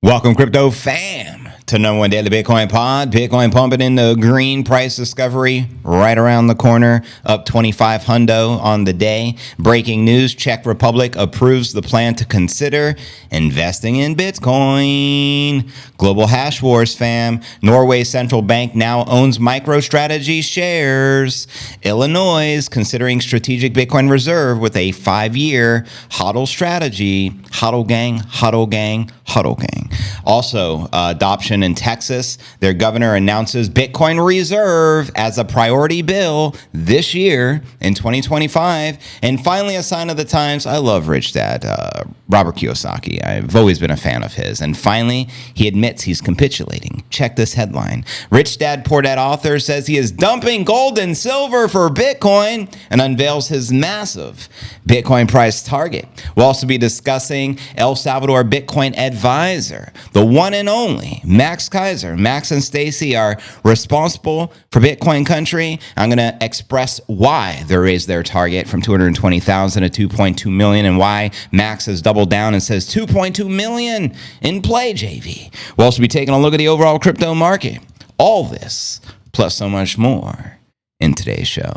Welcome, crypto fam, to number one daily Bitcoin pod. Bitcoin pumping in the green, price discovery right around the corner, up 25 hundo on the day. Breaking news, Czech Republic approves the plan to consider investing in Bitcoin. Global hash wars, fam. Norway central bank now owns MicroStrategy shares. Illinois considering strategic Bitcoin reserve with a 5-year HODL strategy. HODL gang, HODL gang, HODL gang. Also, adoption in Texas. Their governor announces Bitcoin Reserve as a priority bill this year in 2025. And finally, a sign of the times. I love Rich Dad, Robert Kiyosaki. I've always been a fan of his. And finally, he admits he's capitulating. Check this headline. Rich Dad Poor Dad author says he is dumping gold and silver for Bitcoin and unveils his massive Bitcoin price target. We'll also be discussing El Salvador Bitcoin advisor, the one and only Max Keiser. Max and Stacy are responsible for Bitcoin country. I'm going to express why they raised their target from 220,000 to 2.2 million and why Max has doubled down and says 2.2 million in play, JV. We'll also be taking a look at the overall crypto market. All this, plus so much more in today's show.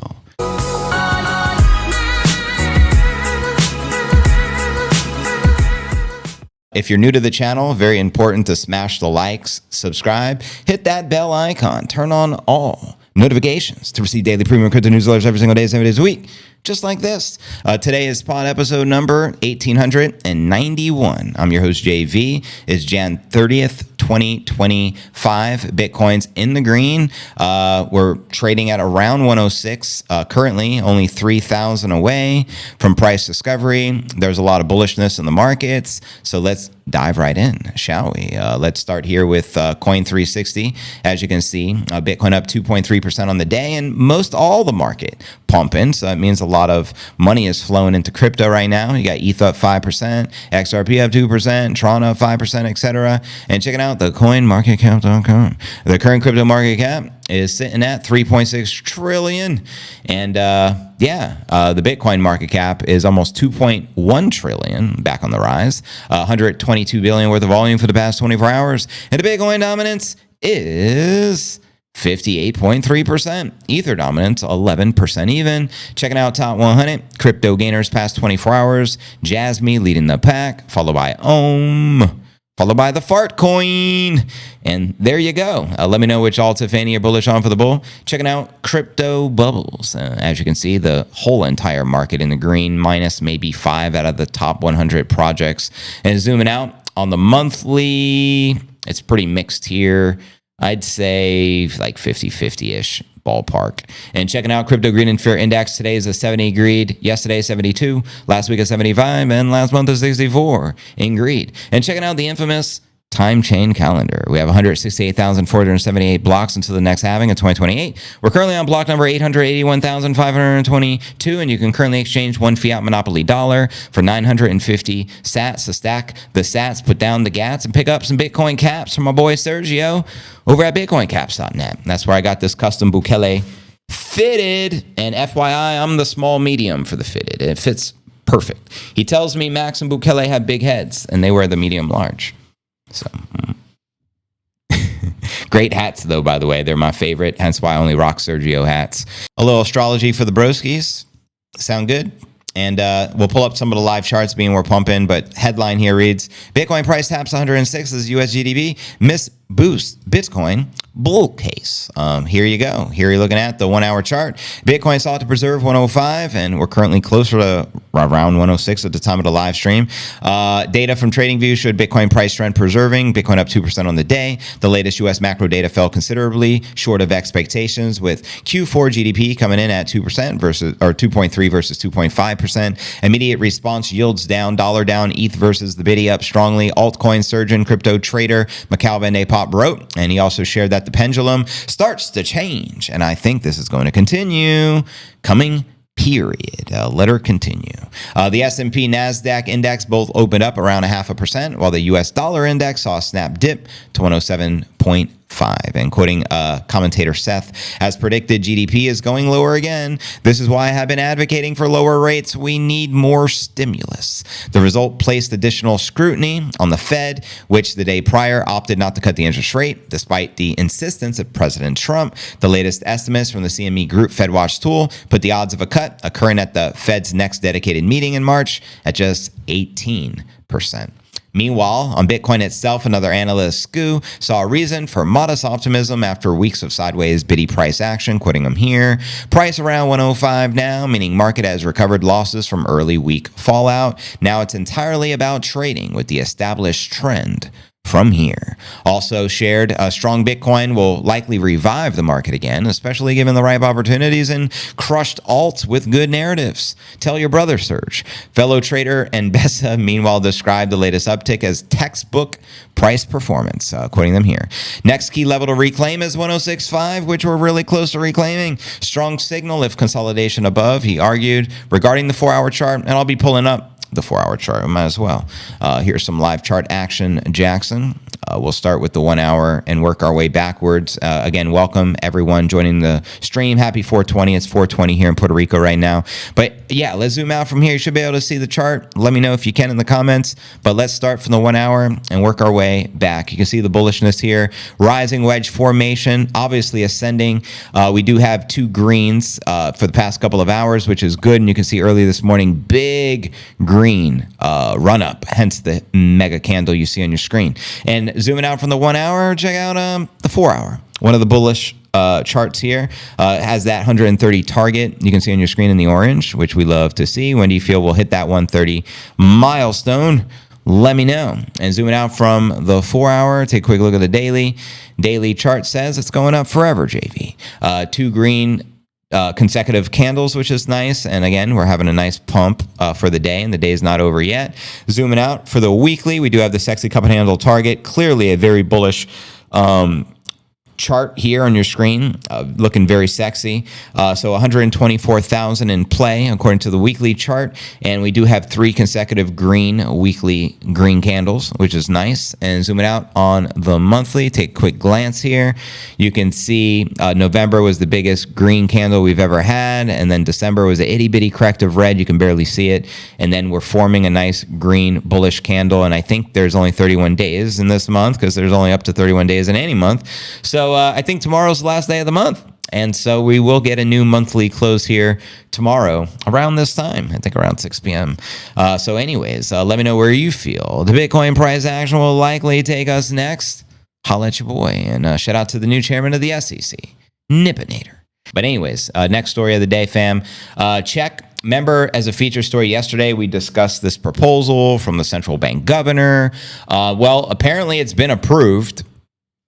If you're new to the channel, very important to smash the likes, subscribe, hit that bell icon, turn on all notifications to receive daily premium crypto newsletters every single day, 7 days a week, just like this. Today is pod episode number 1891. I'm your host, JV. It's Jan 30th, 2025. Bitcoin's in the green. We're trading at around 106. Currently, only 3,000 away from price discovery. There's a lot of bullishness in the markets. So let's dive right in, shall we? Let's start here with Coin 360. As you can see, Bitcoin up 2.3% on the day, and most all the market pumping. So that means a lot of money is flowing into crypto right now. You got ETH up 5%, XRP up 2%, Tron up 5%, etc. And checking out the coinmarketcap.com. The current crypto market cap is sitting at 3.6 trillion. And the Bitcoin market cap is almost 2.1 trillion, back on the rise. 122 billion worth of volume for the past 24 hours. And the Bitcoin dominance is 58.3%. Ether dominance, 11% even. Checking out top 100. Crypto gainers past 24 hours. Jasmy leading the pack, followed by Ohm, followed by the fart coin. And there you go. Let me know which alts, if any, are bullish on for the bull. Checking out crypto bubbles. As you can see, the whole entire market in the green, minus maybe 5 out of the top 100 projects. And zooming out on the monthly, it's pretty mixed here. I'd say like 50-50-ish ballpark. And checking out Crypto Greed and Fear Index, today is a 70 greed, yesterday 72, last week a 75, and last month a 64 in greed. And checking out the infamous time chain calendar. We have 168,478 blocks until the next halving of 2028. We're currently on block number 881,522, and you can currently exchange one fiat monopoly dollar for 950 sats to stack the sats, put down the gats, and pick up some Bitcoin caps from my boy Sergio over at bitcoincaps.net. That's where I got this custom Bukele fitted, and FYI, I'm the small medium for the fitted. It fits perfect. He tells me Max and Bukele have big heads, and they wear the medium large. So, great hats, though, by the way. They're my favorite, hence why I only rock Sergio hats. A little astrology for the broskies. Sound good? And we'll pull up some of the live charts being we're pumping, but headline here reads, Bitcoin price taps 106 as US GDP. Miss boost Bitcoin bull case. Here you go. Here you're looking at the 1 hour chart. Bitcoin sought to preserve 105, and we're currently closer to around 106 at the time of the live stream. Data from TradingView showed Bitcoin price trend preserving. Bitcoin up 2% on the day. The latest US macro data fell considerably short of expectations, with Q4 GDP coming in at 2% versus, or 2.3 versus 2.5%. Immediate response yields down, dollar down, ETH versus the Biddy up strongly. Altcoin surgeon, crypto trader Mikhail Van de Pop wrote, and he also shared that the pendulum starts to change, and I think this is going to continue coming period. Let her continue. The S&P NASDAQ index both opened up around 0.5%, while the US dollar index saw a snap dip to 107.0 And quoting commentator Seth, as predicted, GDP is going lower again. This is why I have been advocating for lower rates. We need more stimulus. The result placed additional scrutiny on the Fed, which the day prior opted not to cut the interest rate, despite the insistence of President Trump. The latest estimates from the CME Group FedWatch tool put the odds of a cut occurring at the Fed's next dedicated meeting in March at just 18%. Meanwhile, on Bitcoin itself, another analyst, Sku, saw a reason for modest optimism after weeks of sideways biddy price action, quoting him here. Price around 105 now, meaning market has recovered losses from early week fallout. Now it's entirely about trading with the established trend from here. Also shared, a strong Bitcoin will likely revive the market again, especially given the ripe opportunities in crushed alts with good narratives. Tell your brother, Serge. Fellow trader and Bessa, meanwhile, described the latest uptick as textbook price performance, quoting them here. Next key level to reclaim is 106.5, which we're really close to reclaiming. Strong signal if consolidation above, he argued, regarding the 4-hour chart, and I'll be pulling up the 4-hour chart. We might as well. Here's some live chart action, Jackson. We'll start with the 1 hour and work our way backwards. Again, welcome everyone joining the stream. Happy 420. It's 420 here in Puerto Rico right now. But yeah, let's zoom out from here. You should be able to see the chart. Let me know if you can in the comments. But let's start from the 1 hour and work our way back. You can see the bullishness here. Rising wedge formation, obviously ascending. We do have two greens for the past couple of hours, which is good. And you can see early this morning, big green run up, hence the mega candle you see on your screen. And zooming out from the 1 hour, check out the 4 hour. One of the bullish charts here has that 130 target you can see on your screen in the orange, which we love to see. When do you feel we'll hit that 130 milestone? Let me know. And zooming out from the 4 hour, take a quick look at the daily. Daily chart says it's going up forever, JV. Two green consecutive candles, which is nice. And again, we're having a nice pump for the day, and the day is not over yet. Zooming out for the weekly, we do have the sexy cup and handle target. Clearly a very bullish chart here on your screen, looking very sexy. So 124,000 in play according to the weekly chart, and we do have 3 consecutive weekly green candles, which is nice. And zooming out on the monthly, take a quick glance here. You can see November was the biggest green candle we've ever had, and then December was an itty bitty corrective red. You can barely see it, and then we're forming a nice green bullish candle. And I think there's only 31 days in this month, because there's only up to 31 days in any month. So I think tomorrow's the last day of the month. And so we will get a new monthly close here tomorrow around this time, I think around 6 p.m. So anyways, let me know where you feel the Bitcoin price action will likely take us next. Holla at your boy. And shout out to the new chairman of the SEC, Nippinator. But anyways, next story of the day, fam. Czech. Remember, as a feature story yesterday, we discussed this proposal from the central bank governor. Well, apparently it's been approved.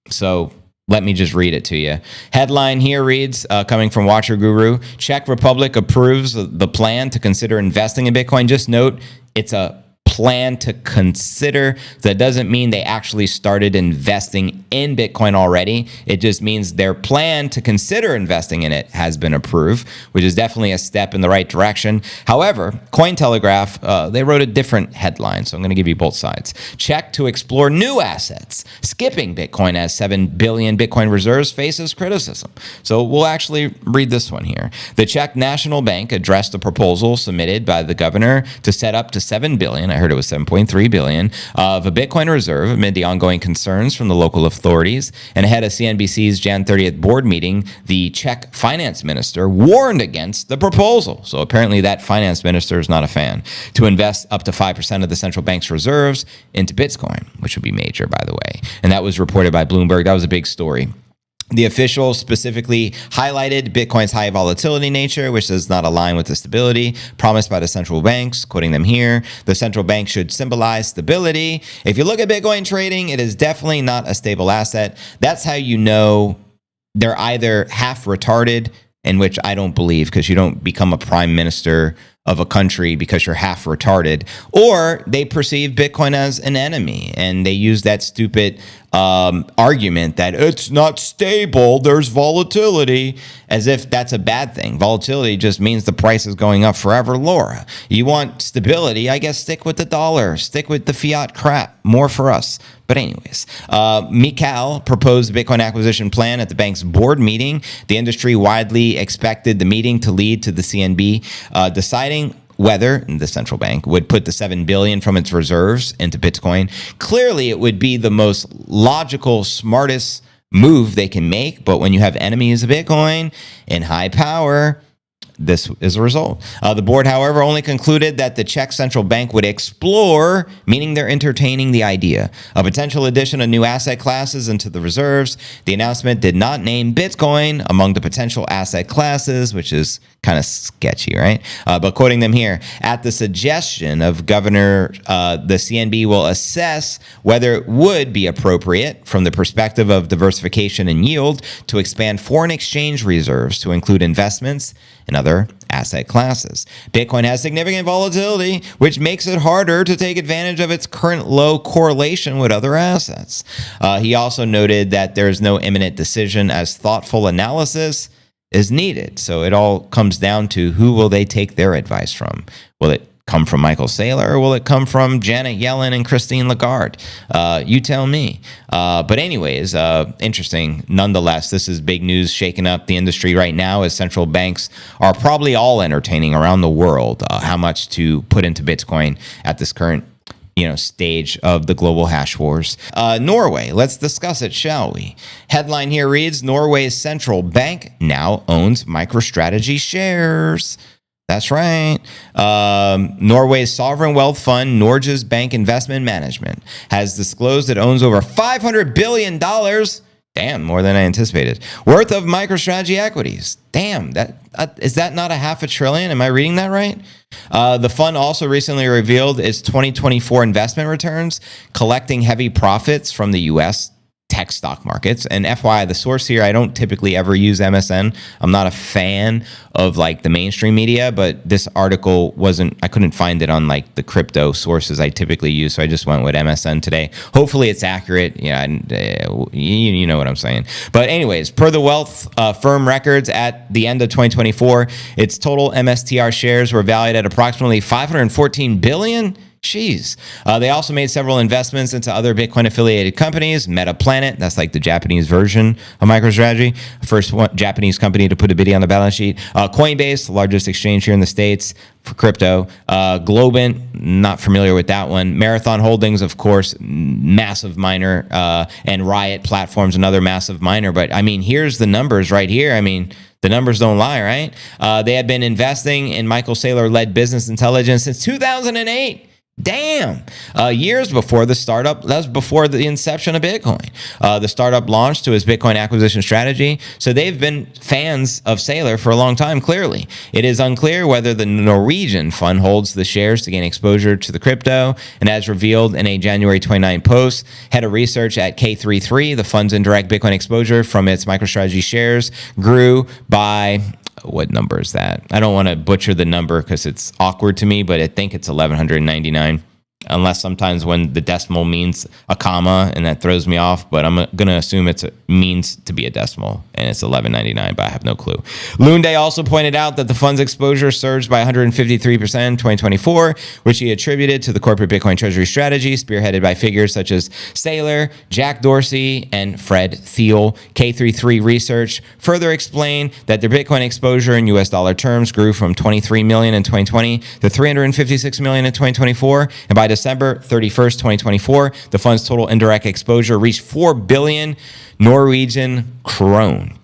So let me just read it to you. Headline here reads, coming from Watcher Guru, Czech Republic approves the plan to consider investing in Bitcoin. Just note, it's a plan to consider. That doesn't mean they actually started investing in Bitcoin already. It just means their plan to consider investing in it has been approved, which is definitely a step in the right direction. However, Cointelegraph, they wrote a different headline, so I'm going to give you both sides. Czech to explore new assets. Skipping Bitcoin as 7 billion Bitcoin reserves faces criticism. So we'll actually read this one here. The Czech National Bank addressed the proposal submitted by the governor to set up to 7 billion. I heard it was 7.3 billion of a Bitcoin reserve amid the ongoing concerns from the local authorities. And ahead of CNBC's Jan 30th board meeting, the Czech finance minister warned against the proposal. So apparently that finance minister is not a fan, to invest up to 5% of the central bank's reserves into Bitcoin, which would be major, by the way. And that was reported by Bloomberg. That was a big story. The official specifically highlighted Bitcoin's high volatility nature, which does not align with the stability promised by the central banks, quoting them here. The central bank should symbolize stability. If you look at Bitcoin trading, it is definitely not a stable asset. That's how you know they're either half retarded, in which I don't believe, because you don't become a prime minister of a country because you're half retarded, or they perceive Bitcoin as an enemy and they use that stupid argument that it's not stable, there's volatility, as if that's a bad thing. Volatility just means the price is going up forever. Laura, you want stability? I guess stick with the dollar, stick with the fiat crap. More for us. But anyways, Mikal proposed the Bitcoin acquisition plan at the bank's board meeting. The industry widely expected the meeting to lead to the CNB deciding whether the central bank would put the $7 billion from its reserves into Bitcoin. Clearly, it would be the most logical, smartest move they can make. But when you have enemies of Bitcoin in high power, this is a result. The board, however, only concluded that the Czech central bank would explore, meaning they're entertaining the idea, a potential addition of new asset classes into the reserves. The announcement did not name Bitcoin among the potential asset classes, which is kind of sketchy, right? But quoting them here, at the suggestion of Governor, the CNB will assess whether it would be appropriate from the perspective of diversification and yield to expand foreign exchange reserves to include investments in other asset classes. Bitcoin has significant volatility, which makes it harder to take advantage of its current low correlation with other assets. He also noted that there is no imminent decision as thoughtful analysis is needed. So it all comes down to who will they take their advice from? Will it come from Michael Saylor, or will it come from Janet Yellen and Christine Lagarde? You tell me. But anyways, interesting. Nonetheless, this is big news shaking up the industry right now, as central banks are probably all entertaining around the world how much to put into Bitcoin at this current stage of the global hash wars. Norway, let's discuss it, shall we? Headline here reads, Norway's central bank now owns MicroStrategy shares. That's right. Norway's sovereign wealth fund, Norges Bank Investment Management, has disclosed it owns over $500 billion, damn, more than I anticipated, worth of MicroStrategy equities. Damn, is that not a $500 billion? Am I reading that right? The fund also recently revealed its 2024 investment returns, collecting heavy profits from the U.S. tech stock markets. And FYI, the source here, I don't typically ever use MSN. I'm not a fan of like the mainstream media, but this article I couldn't find it on like the crypto sources I typically use. So I just went with MSN today. Hopefully it's accurate. Yeah, you know what I'm saying. But anyways, per the wealth firm records at the end of 2024, its total MSTR shares were valued at approximately $514 billion. Jeez. They also made several investments into other Bitcoin affiliated companies. MetaPlanet, that's like the Japanese version of MicroStrategy, first Japanese company to put a biddy on the balance sheet. Coinbase, the largest exchange here in the States for crypto. Globant, not familiar with that one. Marathon Holdings, of course, massive miner, and Riot Platforms, another massive miner. But I mean, here's the numbers right here. I mean, the numbers don't lie, right? They had been investing in Michael Saylor-led business intelligence since 2008. Damn. Years before the startup, that's before the inception of Bitcoin. The startup launched to his Bitcoin acquisition strategy. So they've been fans of Saylor for a long time, clearly. It is unclear whether the Norwegian fund holds the shares to gain exposure to the crypto. And as revealed in a January 29 post, head of research at K33, the fund's indirect Bitcoin exposure from its MicroStrategy shares grew by... what number is that? I don't want to butcher the number because it's awkward to me, but I think it's 1199. Unless sometimes when the decimal means a comma and that throws me off, but I'm going to assume it means to be a decimal and it's 1199, but I have no clue. Lunde also pointed out that the fund's exposure surged by 153% in 2024, which he attributed to the corporate Bitcoin treasury strategy spearheaded by figures such as Saylor, Jack Dorsey, and Fred Thiel. K33 Research further explained that their Bitcoin exposure in US dollar terms grew from 23 million in 2020 to 356 million in 2024, and by December 31st, 2024, the fund's total indirect exposure reached 4 billion Norwegian krone.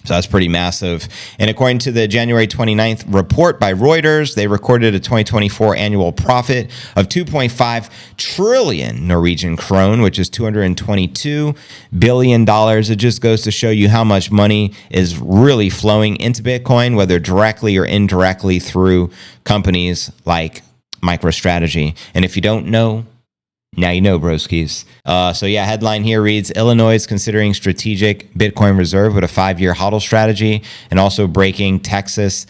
So that's pretty massive. And according to the January 29th report by Reuters, they recorded a 2024 annual profit of 2.5 trillion Norwegian krone, which is $222 billion. It just goes to show you how much money is really flowing into Bitcoin, whether directly or indirectly through companies like MicroStrategy. And if you don't know, now you know, broskies. So yeah, headline here reads, Illinois is considering strategic Bitcoin reserve with a 5-year HODL strategy and also breaking Texas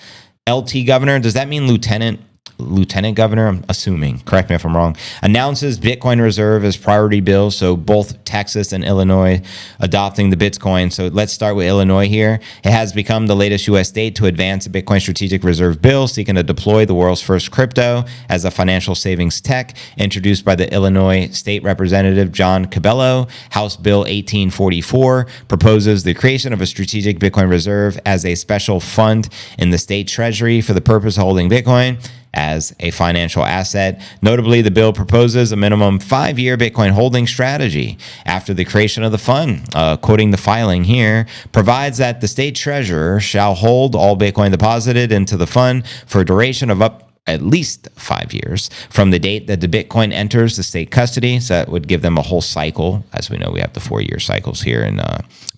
LT governor. Does that mean lieutenant? lieutenant governor, I'm assuming, correct me if I'm wrong, announces Bitcoin reserve as priority bill. So both Texas and Illinois adopting the Bitcoin. So let's start with Illinois here. It has become the latest U.S. state to advance a Bitcoin strategic reserve bill seeking to deploy the world's first crypto as a financial savings tech, introduced by the Illinois State Representative John Cabello. House Bill 1844 proposes the creation of a strategic Bitcoin reserve as a special fund in the state treasury for the purpose of holding Bitcoin as a financial asset. Notably, the bill proposes a minimum 5-year Bitcoin holding strategy after the creation of the fund. Quoting the filing here, provides that the state treasurer shall hold all Bitcoin deposited into the fund for a duration of up at least 5 years from the date that the Bitcoin enters the state custody. So that would give them a whole cycle. As we know, we have the 4-year cycles here in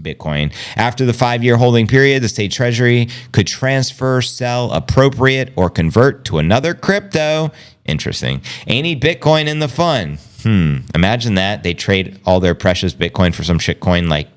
Bitcoin. After the 5-year holding period, the state treasury could transfer, sell, appropriate, or convert to another crypto. Interesting. Any Bitcoin in the fund. Imagine that. They trade all their precious Bitcoin for some shitcoin like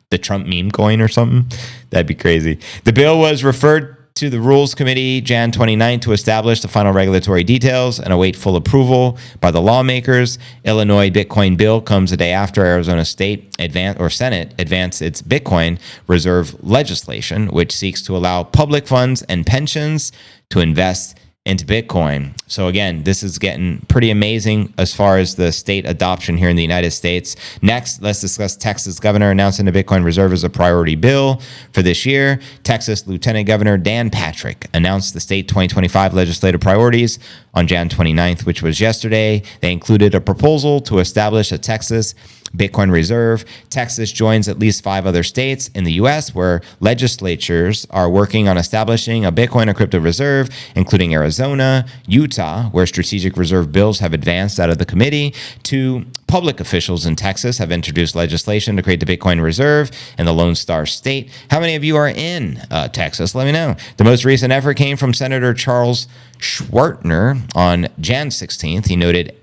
the Trump meme coin or something. That'd be crazy. The bill was referred to the Rules Committee Jan 29 to establish the final regulatory details and await full approval by the lawmakers. Illinois Bitcoin bill comes a day after Arizona State Senate advanced its Bitcoin reserve legislation, which seeks to allow public funds and pensions to invest into Bitcoin. So again, this is getting pretty amazing as far as the state adoption here in the United States. Next, let's discuss Texas governor announcing the Bitcoin reserve as a priority bill for this year. Texas Lieutenant Governor Dan Patrick announced the state 2025 legislative priorities on Jan 29th, which was yesterday. They included a proposal to establish a Texas Bitcoin reserve. Texas joins at least 5 other states in the U.S. where legislatures are working on establishing a Bitcoin or crypto reserve, including Arizona, Utah, where strategic reserve bills have advanced out of the committee. 2 public officials in Texas have introduced legislation to create the Bitcoin reserve in the Lone Star State. How many of you are in Texas? Let me know. The most recent effort came from Senator Charles Schwartner on Jan 16th. He noted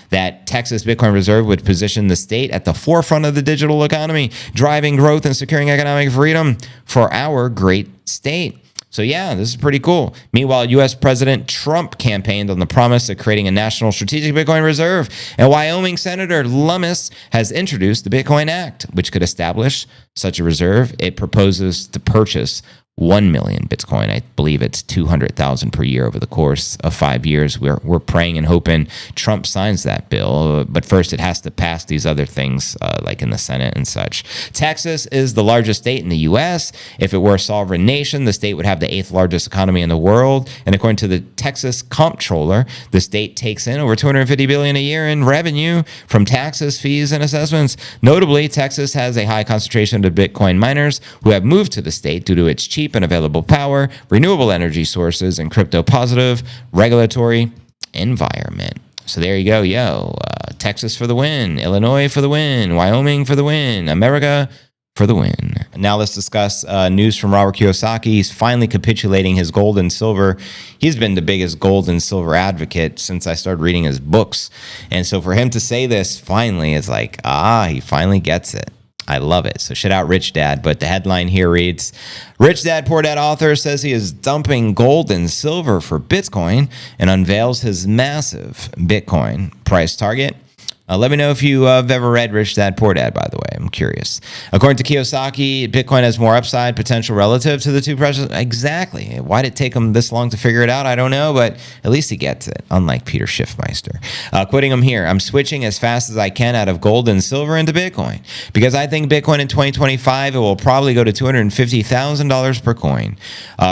that Texas Bitcoin Reserve would position the state at the forefront of the digital economy, driving growth and securing economic freedom for our great state. So yeah, this is pretty cool. Meanwhile, U.S. President Trump campaigned on the promise of creating a national strategic Bitcoin reserve, and Wyoming Senator Lummis has introduced the Bitcoin Act, which could establish such a reserve. It proposes to purchase 1 million Bitcoin. I believe it's 200,000 per year over the course of 5 years. We're praying and hoping Trump signs that bill, but first it has to pass these other things like in the Senate and such. Texas is the largest state in the U.S. If it were a sovereign nation, the state would have the 8th largest economy in the world. And according to the Texas Comptroller, the state takes in over $250 billion a year in revenue from taxes, fees, and assessments. Notably, Texas has a high concentration of Bitcoin miners who have moved to the state due to its cheap and available power, renewable energy sources, and crypto positive regulatory environment. So there you go, Texas for the win, Illinois for the win, Wyoming for the win, America for the win. Now let's discuss news from Robert Kiyosaki. He's finally capitulating his gold and silver. He's been the biggest gold and silver advocate since I started reading his books. And so for him to say this finally is like, he finally gets it. I love it. So shout out Rich Dad. But the headline here reads, Rich Dad Poor Dad author says he is dumping gold and silver for Bitcoin and unveils his massive Bitcoin price target. Let me know if you have ever read Rich Dad Poor Dad, by the way. I'm curious. According to Kiyosaki, Bitcoin has more upside potential relative to the two prices. Exactly. Why did it take him this long to figure it out? I don't know, but at least he gets it, unlike Peter Schiffmeister. Quoting him here, I'm switching as fast as I can out of gold and silver into Bitcoin because I think Bitcoin in 2025, it will probably go to $250,000 per coin.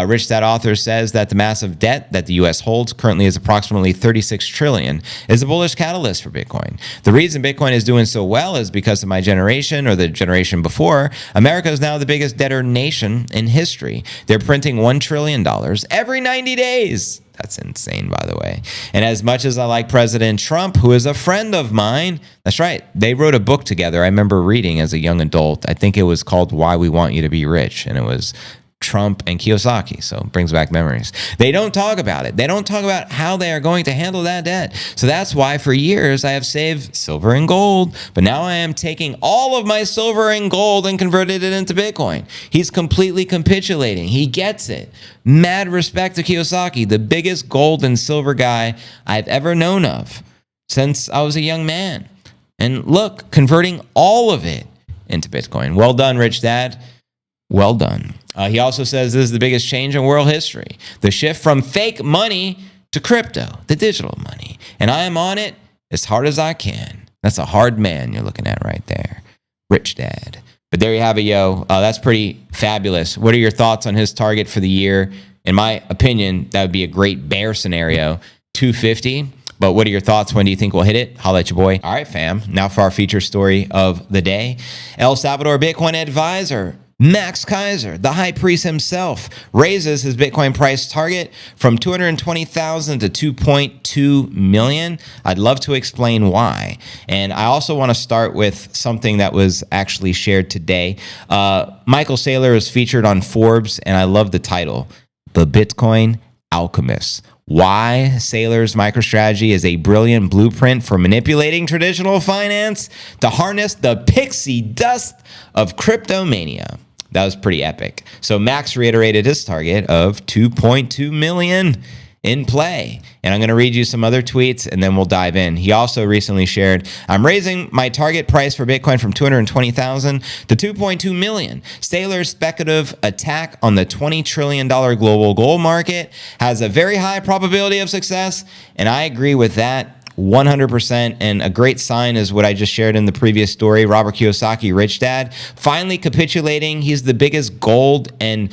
Rich Dad author says that the massive debt that the U.S. holds currently is approximately $36 trillion is a bullish catalyst for Bitcoin. The reason Bitcoin is doing so well is because of my generation or the generation before. America is now the biggest debtor nation in history. They're printing $1 trillion every 90 days. That's insane, by the way. And as much as I like President Trump, who is a friend of mine, that's right, they wrote a book together I remember reading as a young adult. I think it was called Why We Want You to Be Rich, and it was Trump and Kiyosaki. So it brings back memories. They don't talk about it. They don't talk about how they are going to handle that debt. So that's why for years I have saved silver and gold, but now I am taking all of my silver and gold and converted it into Bitcoin. He's completely capitulating. He gets it. Mad respect to Kiyosaki, the biggest gold and silver guy I've ever known of since I was a young man. And look, converting all of it into Bitcoin. Well done, rich dad. Well done. He also says this is the biggest change in world history. The shift from fake money to crypto, the digital money. And I am on it as hard as I can. That's a hard man you're looking at right there. Rich dad. But there you have it, yo. That's pretty fabulous. What are your thoughts on his target for the year? In my opinion, that would be a great bear scenario, 250. But what are your thoughts? When do you think we'll hit it? Holla at your boy. All right, fam. Now for our feature story of the day. El Salvador Bitcoin advisor Max Keiser, the high priest himself, raises his Bitcoin price target from 220,000 to 2.2 million. I'd love to explain why. And I also want to start with something that was actually shared today. Michael Saylor is featured on Forbes, and I love the title, The Bitcoin Alchemist. Why Saylor's MicroStrategy is a brilliant blueprint for manipulating traditional finance to harness the pixie dust of cryptomania. That was pretty epic. So Max reiterated his target of 2.2 million in play. And I'm going to read you some other tweets and then we'll dive in. He also recently shared, I'm raising my target price for Bitcoin from 220,000 to 2.2 million. Saylor's speculative attack on the $20 trillion global gold market has a very high probability of success. And I agree with that 100%. And a great sign is what I just shared in the previous story. Robert Kiyosaki, rich dad, finally capitulating. He's the biggest gold and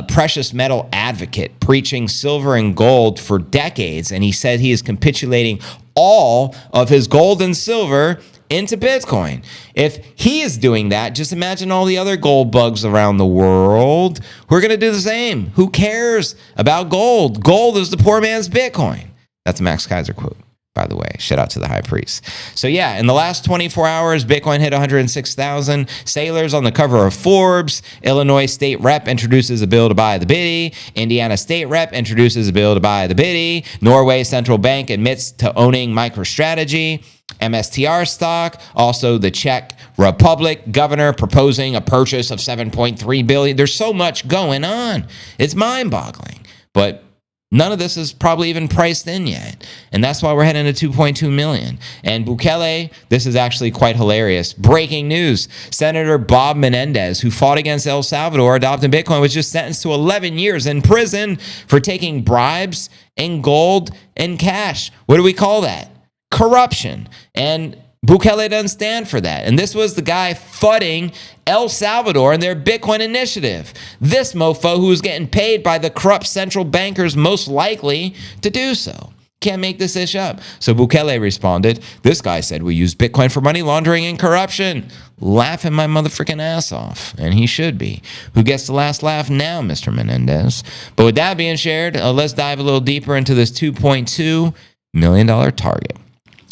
precious metal advocate, preaching silver and gold for decades. And he said he is capitulating all of his gold and silver into Bitcoin. If he is doing that, just imagine all the other gold bugs around the world who are going to do the same. Who cares about gold? Gold is the poor man's Bitcoin. That's a Max Keiser quote, by the way. Shout out to the high priest. So yeah, in the last 24 hours, Bitcoin hit 106,000. Saylor's on the cover of Forbes. Illinois state rep introduces a bill to buy the Biddy. Indiana state rep introduces a bill to buy the Biddy. Norway central bank admits to owning MicroStrategy. MSTR stock. Also, the Czech Republic governor proposing a purchase of 7.3 billion. There's so much going on. It's mind-boggling. But none of this is probably even priced in yet. And that's why we're heading to 2.2 million. And Bukele, this is actually quite hilarious. Breaking news. Senator Bob Menendez, who fought against El Salvador adopting Bitcoin, was just sentenced to 11 years in prison for taking bribes in gold and cash. What do we call that? Corruption. And Bukele doesn't stand for that. And this was the guy fudding El Salvador and their Bitcoin initiative. This mofo who was getting paid by the corrupt central bankers most likely to do so. Can't make this ish up. So Bukele responded, this guy said we use Bitcoin for money laundering and corruption. Laughing my motherfucking ass off. And he should be. Who gets the last laugh now, Mr. Menendez? But with that being shared, let's dive a little deeper into this $2.2 million target.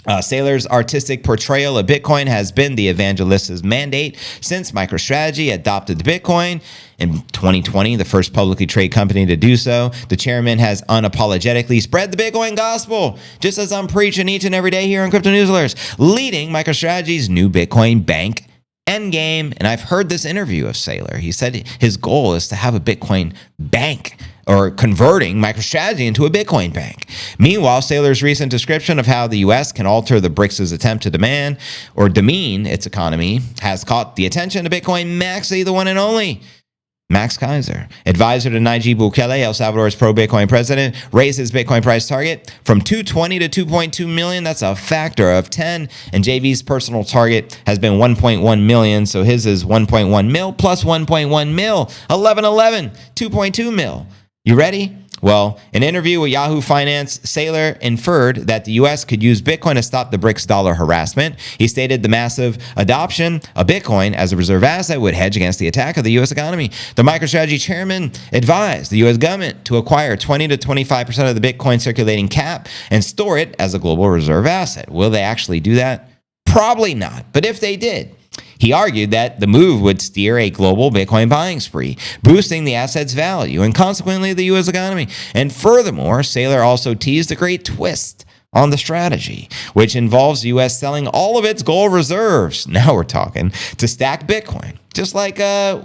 Saylor's artistic portrayal of Bitcoin has been the evangelist's mandate since MicroStrategy adopted the Bitcoin. In 2020, the first publicly traded company to do so, the chairman has unapologetically spread the Bitcoin gospel, just as I'm preaching each and every day here on Crypto News Alerts, leading MicroStrategy's new Bitcoin bank endgame. And I've heard this interview of Saylor. He said his goal is to have a Bitcoin bank, or converting MicroStrategy into a Bitcoin bank. Meanwhile, Saylor's recent description of how the U.S. can alter the BRICS' attempt to demean its economy has caught the attention of Bitcoin maxi, the one and only Max Keiser, advisor to Nayib Bukele, El Salvador's pro-Bitcoin president, raised his Bitcoin price target from 220 to 2.2 million. That's a factor of 10. And JV's personal target has been 1.1 million. So his is 1.1 mil plus 1.1 mil, 1111, 2.2 mil. You ready? Well, in an interview with Yahoo Finance, Saylor inferred that the U.S. could use Bitcoin to stop the BRICS dollar harassment. He stated the massive adoption of Bitcoin as a reserve asset would hedge against the attack of the U.S. economy. The MicroStrategy chairman advised the U.S. government to acquire 20 to 25% of the Bitcoin circulating cap and store it as a global reserve asset. Will they actually do that? Probably not. But if they did, He argued that the move would steer a global Bitcoin buying spree, boosting the asset's value and consequently the U.S. economy. And furthermore, Saylor also teased a great twist on the strategy, which involves the U.S. selling all of its gold reserves. Now we're talking, to stack Bitcoin. Just like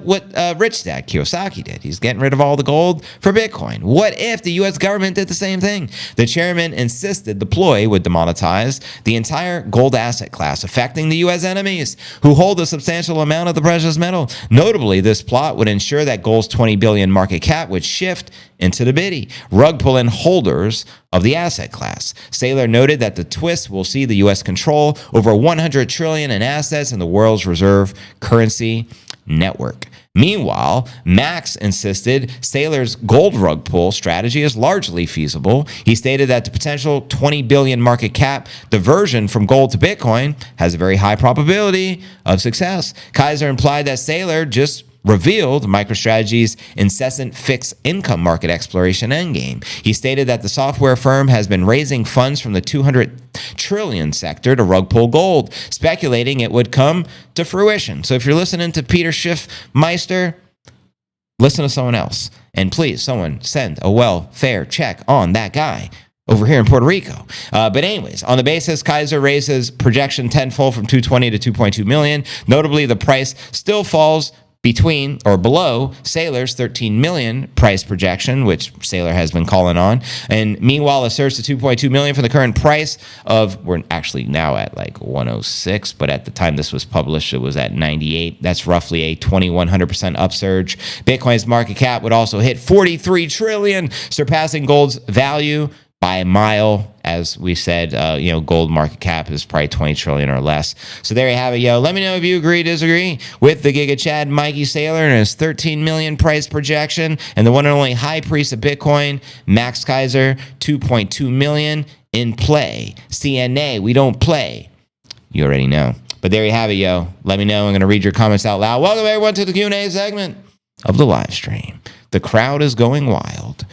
what Rich Dad Kiyosaki did. He's getting rid of all the gold for Bitcoin. What if the U.S. government did the same thing? The chairman insisted the ploy would demonetize the entire gold asset class, affecting the U.S. enemies who hold a substantial amount of the precious metal. Notably, this plot would ensure that gold's $20 billion market cap would shift into the biddy, rug pulling holders of the asset class. Saylor noted that the twist will see the U.S. control over $100 trillion in assets in the world's reserve currency network. Meanwhile, Max insisted Saylor's gold rug pull strategy is largely feasible. He stated that the potential $20 billion market cap diversion from gold to Bitcoin has a very high probability of success. Keiser implied that Saylor just revealed MicroStrategy's incessant fixed income market exploration endgame. He stated that the software firm has been raising funds from the $200 trillion sector to rug pull gold, speculating it would come to fruition. So if you're listening to Peter Schiffmeister, listen to someone else. And please, someone send a welfare check on that guy over here in Puerto Rico. But anyways, on the basis, Keiser raises projection tenfold from 220 to 2.2 million. Notably, the price still falls between or below Saylor's 13 million price projection, which Saylor has been calling on. And meanwhile, asserts the 2.2 million for the current price of, we're actually now at like 106, but at the time this was published, it was at 98. That's roughly a 2,100% upsurge. Bitcoin's market cap would also hit 43 trillion, surpassing gold's value by a mile. As we said, gold market cap is probably 20 trillion or less. So there you have it, yo. Let me know if you agree, disagree with the Giga Chad, Mikey Saylor, and his 13 million price projection, and the one and only high priest of Bitcoin, Max Keiser, 2.2 million in play. CNA, we don't play. You already know. But there you have it, yo. Let me know. I'm going to read your comments out loud. Welcome, everyone, to the Q&A segment of the live stream. The crowd is going wild.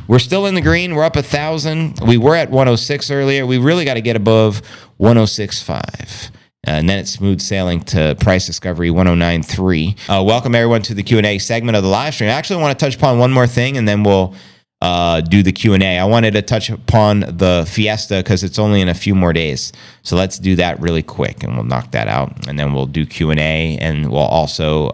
We're still in the green. We're up 1,000. We were at 106 earlier. We really got to get above 106.5. And then it's smooth sailing to price discovery 109.3. Welcome, everyone, to the Q&A segment of the live stream. I actually want to touch upon one more thing, and then we'll do the Q&A. I wanted to touch upon the Fiesta because it's only in a few more days. So let's do that really quick, and we'll knock that out. And then we'll do Q&A, and we'll also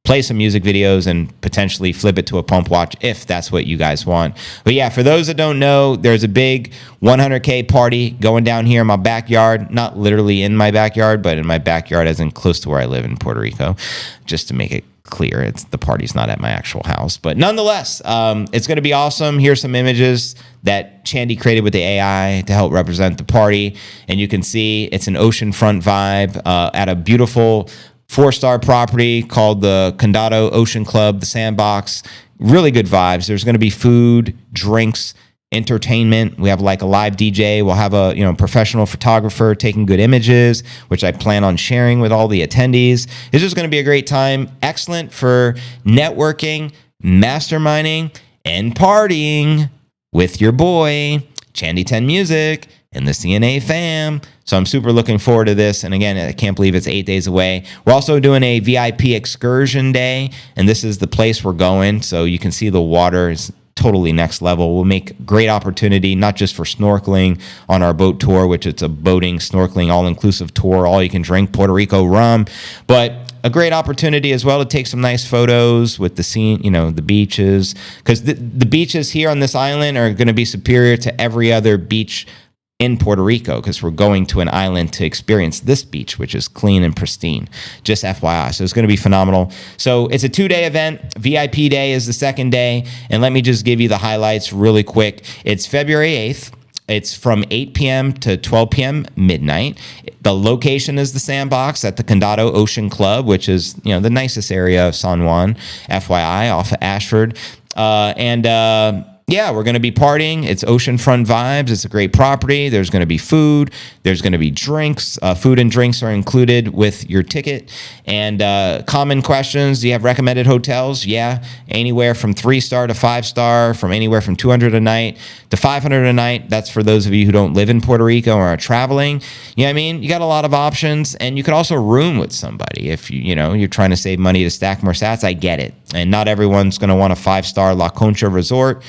play some music videos and potentially flip it to a pump watch if that's what you guys want. But yeah, for those that don't know, there's a big 100K party going down here in my backyard. Not literally in my backyard, but in my backyard as in close to where I live in Puerto Rico. Just to make it clear, the party's not at my actual house. But nonetheless, it's going to be awesome. Here's some images that Chandy created with the AI to help represent the party. And you can see it's an oceanfront vibe at a beautiful 4-star property called the Condado Ocean Club, the Sandbox. Really good vibes. There's going to be food, drinks, entertainment. We have like a live DJ. We'll have a professional photographer taking good images, which I plan on sharing with all the attendees. It's just going to be a great time. Excellent for networking, masterminding, and partying with your boy, Chandy 10 Music, and the CNA fam. So I'm super looking forward to this. And again, I can't believe it's 8 days away. We're also doing a VIP excursion day, and this is the place we're going. So you can see the water is totally next level. We'll make great opportunity, not just for snorkeling on our boat tour, which it's a boating, snorkeling, all-inclusive tour, all you can drink Puerto Rico rum, but a great opportunity as well to take some nice photos with the scene, the beaches, because the beaches here on this island are going to be superior to every other beach in Puerto Rico, because we're going to an island to experience this beach, which is clean and pristine. Just FYI. So it's going to be phenomenal. So it's a 2-day event. VIP day is the second day. And let me just give you the highlights really quick. It's February 8th. It's from 8 p.m. to 12 p.m. midnight. The location is the Sandbox at the Condado Ocean Club, which is, the nicest area of San Juan, FYI, off of Ashford. yeah, we're going to be partying. It's oceanfront vibes. It's a great property. There's going to be food. There's going to be drinks. Food and drinks are included with your ticket. And common questions. Do you have recommended hotels? Yeah. Anywhere from 3-star to 5-star, from anywhere from 200 a night to 500 a night. That's for those of you who don't live in Puerto Rico or are traveling. You know what I mean? You got a lot of options. And you could also room with somebody if you're trying to save money to stack more sats. I get it. And not everyone's going to want a 5-star La Concha resort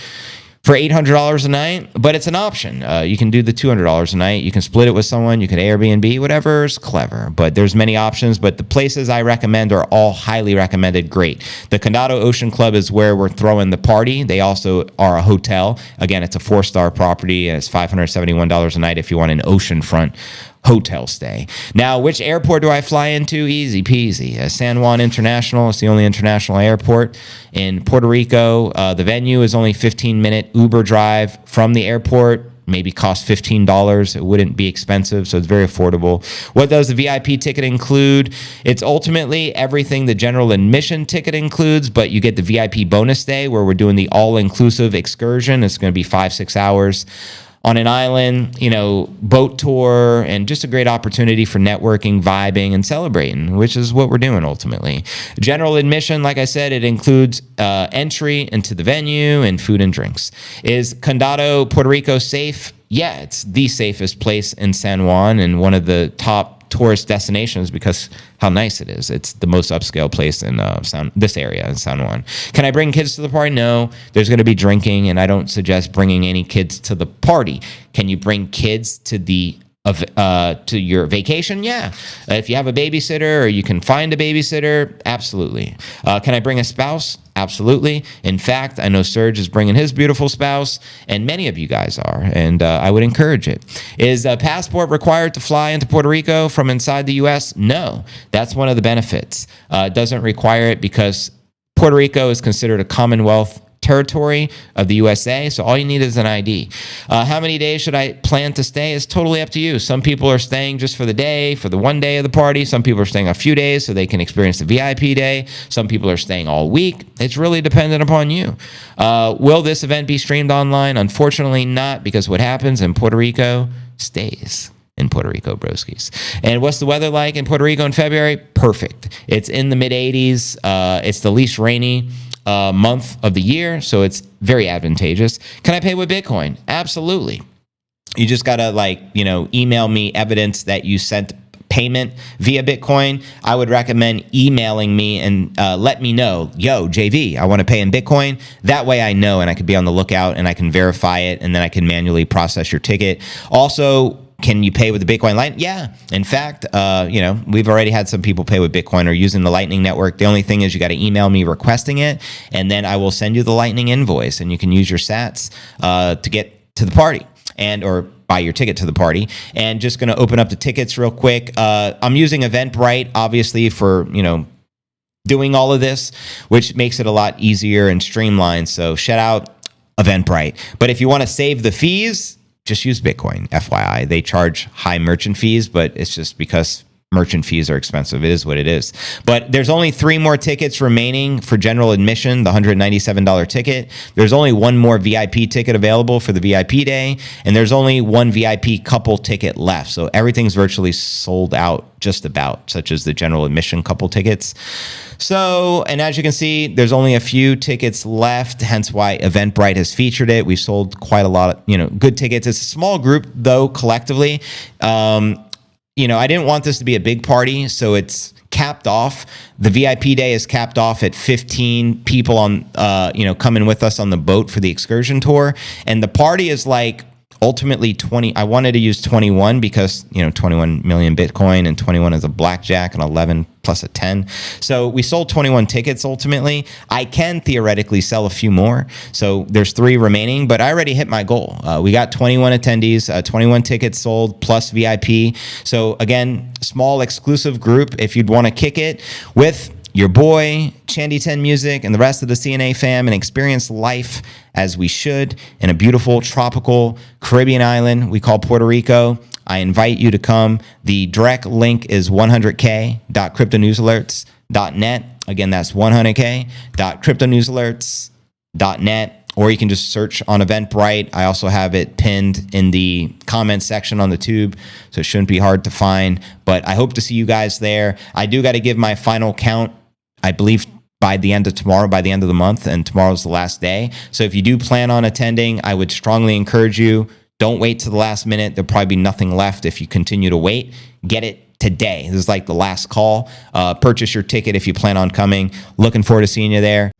for $800 a night, but it's an option. You can do the $200 a night. You can split it with someone. You can Airbnb, whatever's clever. But there's many options. But the places I recommend are all highly recommended. Great. The Condado Ocean Club is where we're throwing the party. They also are a hotel. Again, it's a 4-star property, and it's $571 a night if you want an oceanfront hotel stay. Now, which airport do I fly into? Easy peasy. San Juan International. It's the only international airport in Puerto Rico. The venue is only 15-minute Uber drive from the airport. Maybe cost $15. It wouldn't be expensive, so it's very affordable. What does the VIP ticket include? It's ultimately everything the general admission ticket includes, but you get the VIP bonus day where we're doing the all-inclusive excursion. It's going to be 5-6 hours on an island, boat tour, and just a great opportunity for networking, vibing, and celebrating, which is what we're doing ultimately. General admission, like I said, it includes entry into the venue and food and drinks. Is Condado, Puerto Rico safe? Yeah, it's the safest place in San Juan and one of the top tourist destinations because how nice it is. It's the most upscale place in this area in San Juan. Can I bring kids to the party? No. There's going to be drinking, and I don't suggest bringing any kids to the party. Can you bring kids to to your vacation? Yeah. If you have a babysitter or you can find a babysitter, absolutely. Can I bring a spouse? Absolutely. In fact, I know Serge is bringing his beautiful spouse, and many of you guys are, and I would encourage it. Is a passport required to fly into Puerto Rico from inside the U.S.? No. That's one of the benefits. It doesn't require it because Puerto Rico is considered a Commonwealth territory of the USA, so all you need is an ID. How many days should I plan to stay is totally up to you. Some people are staying just for the day, for the one day of the party. Some people are staying a few days so they can experience the VIP day. Some people are staying all week. It's really dependent upon you. Will this event be streamed online? Unfortunately not, because what happens in Puerto Rico stays in Puerto Rico, broskies. And what's the weather like in Puerto Rico in February? Perfect. It's in the mid-80s. It's the least rainy month of the year, so it's very advantageous. Can I pay with Bitcoin? Absolutely. You just gotta email me evidence that you sent payment via Bitcoin. I would recommend emailing me and let me know, yo, JV, I want to pay in Bitcoin. That way I know, and I could be on the lookout and I can verify it, and then I can manually process your ticket. Also, can you pay with the Bitcoin Lightning? Yeah. In fact, we've already had some people pay with Bitcoin or using the Lightning Network. The only thing is you got to email me requesting it, and then I will send you the Lightning invoice, and you can use your sats to get to the party or buy your ticket to the party. And just going to open up the tickets real quick. I'm using Eventbrite, obviously, for, doing all of this, which makes it a lot easier and streamlined. So shout out Eventbrite. But if you want to save the fees, just use Bitcoin, FYI. They charge high merchant fees, but it's just because merchant fees are expensive. It is what it is. But there's only 3 more tickets remaining for general admission, the $197 ticket. There's only 1 more VIP ticket available for the VIP day, and there's only 1 VIP couple ticket left. So everything's virtually sold out just about, such as the general admission couple tickets. So, and as you can see, there's only a few tickets left, hence why Eventbrite has featured it. We've sold quite a lot of, good tickets. It's a small group, though, collectively. I didn't want this to be a big party, so it's capped off. The VIP day is capped off at 15 people on, coming with us on the boat for the excursion tour. And the party is ultimately 20. I wanted to use 21 because 21 million Bitcoin, and 21 is a blackjack, and 11 plus a 10. So we sold 21 tickets ultimately. I can theoretically sell a few more. So there's 3 remaining, but I already hit my goal. We got 21 attendees, 21 tickets sold plus VIP. So again, small exclusive group if you'd want to kick it with your boy, Chandy 10 Music, and the rest of the CNA fam, and experience life as we should in a beautiful tropical Caribbean island we call Puerto Rico. I invite you to come. The direct link is 100k.cryptonewsalerts.net. Again, that's 100k.cryptonewsalerts.net. or you can just search on Eventbrite. I also have it pinned in the comment section on the tube, so it shouldn't be hard to find. But I hope to see you guys there. I do got to give my final count, I believe, by the end of tomorrow, by the end of the month, and tomorrow's the last day. So if you do plan on attending, I would strongly encourage you, don't wait to the last minute. There'll probably be nothing left if you continue to wait. Get it today. This is like the last call. Purchase your ticket if you plan on coming. Looking forward to seeing you there.